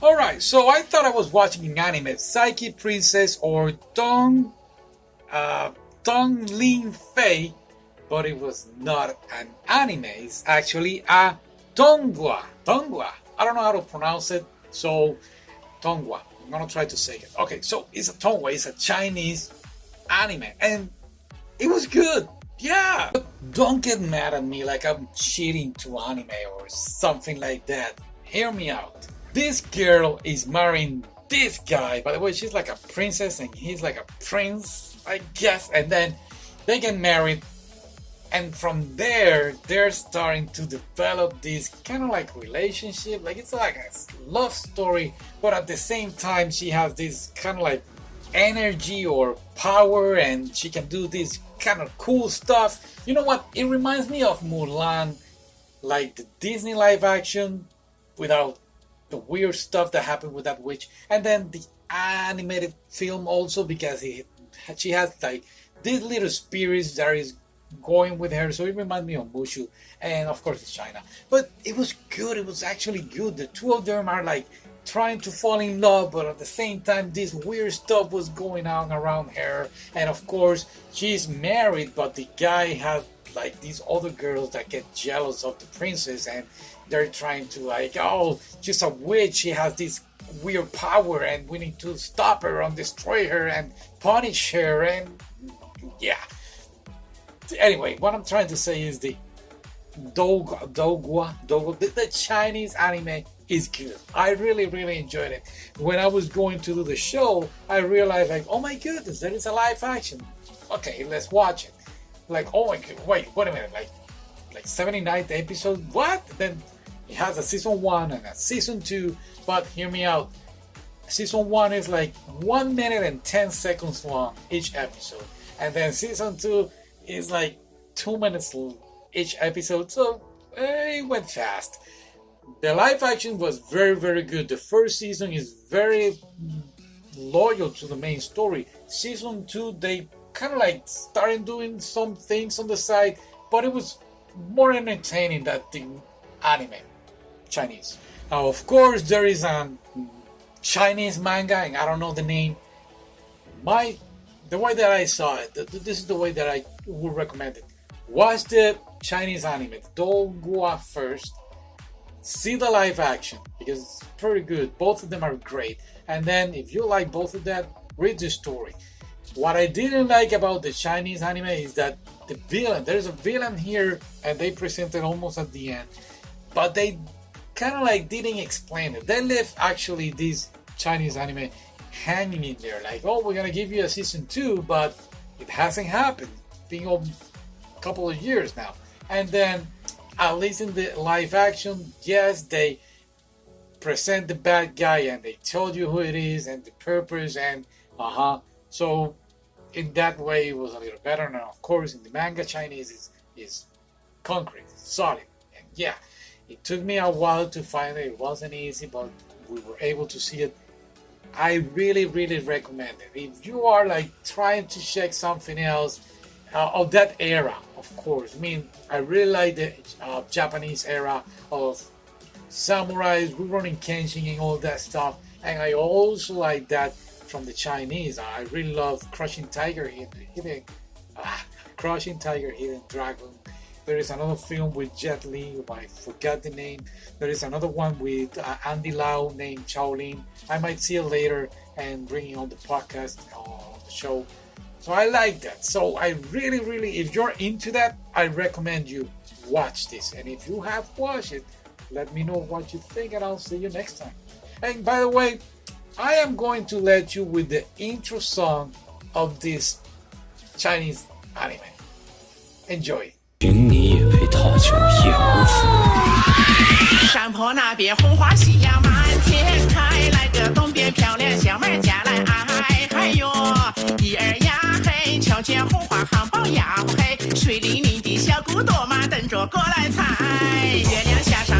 Alright, so I thought I was watching an anime, Psyche Princess or Tong Ling Fei, but it was not an anime. It's actually a Donghua. Donghua. I don't know how to pronounce it, so Donghua. I'm gonna try to say it. Okay, so it's a Donghua. It's a Chinese anime, and it was good. Yeah. But don't get mad at me like I'm cheating to anime or something like that. Hear me out. This girl is marrying this guy. By the way, she's like a princess and he's like a prince, I guess. And then they get married. And from there, they're starting to develop this kind of like relationship. Like it's like a love story. But at the same time, she has this kind of like energy or power. And she can do this kind of cool stuff. You know what? It reminds me of Mulan. Like the Disney live action without the weird stuff that happened with that witch, and then the animated film also because she has like these little spirits that is going with her, so it reminds me of Mushu, and of course it's China. But it was good. It was actually good. The two of them are like trying to fall in love, but at the same time this weird stuff was going on around her, and of course she's married, but the guy has like these other girls that get jealous of the princess, and they're trying to like, oh, she's a witch, she has this weird power and we need to stop her and destroy her and punish her, and yeah. Anyway, what I'm trying to say is the the Chinese anime is good. I really enjoyed it. When I was going to do the show, I realized like, oh my goodness, there is a live action. Okay, let's watch it. Like, oh my god, wait a minute, like 79th episode? What? Then it has a season 1 and a season 2, but hear me out. Season 1 is like 1 minute and 10 seconds long each episode, and then season 2 is like 2 minutes each episode, so it went fast. The live action was very good. The first season is very loyal to the main story. Season 2, they kind of like started doing some things on the side, but it was more entertaining than the anime Chinese. Now, of course, there is a Chinese manga, and I don't know the name. The way that I saw it, this is the way that I would recommend it. Watch the Chinese anime, Donghua first. See the live action because it's pretty good. Both of them are great. And then, if you like both of them, read the story. What I didn't like about the Chinese anime is that the villain, there's a villain here, and they present it almost at the end, but they kind of like didn't explain it. They left actually this Chinese anime hanging in there, like, oh, we're gonna give you a season 2, but it hasn't happened. It's been a couple of years now. And then, at least in the live action, yes, they present the bad guy and they told you who it is and the purpose and so in that way it was a little better. And of course in the manga, Chinese is concrete, solid, and yeah, it took me a while to find it. It wasn't easy, but we were able to see it. I really recommend it. If you are like trying to check something else of that era, of course. I mean, I really like the Japanese era of samurais, Rurouni Kenshin and all that stuff. And I also like that from the Chinese. I really love Crushing Tiger, Hidden Dragon. There is another film with Jet Li, I forgot the name. There is another one with Andy Lau named Shaolin. I might see it later and bring it on the podcast, on the show. So I like that. So I really, if you're into that, I recommend you watch this. And if you have watched it, let me know what you think, and I'll see you next time. And by the way, I am going to let you with the intro song of this Chinese anime. Enjoy. 寻你也配踏秋叶无腐。山坡那边红花喜呀满天开，来个东边漂亮小妹家来哎嗨哟，一儿呀嘿，瞧见红花含苞呀嘿，水灵灵的小骨朵嘛等着过来采，月亮下山。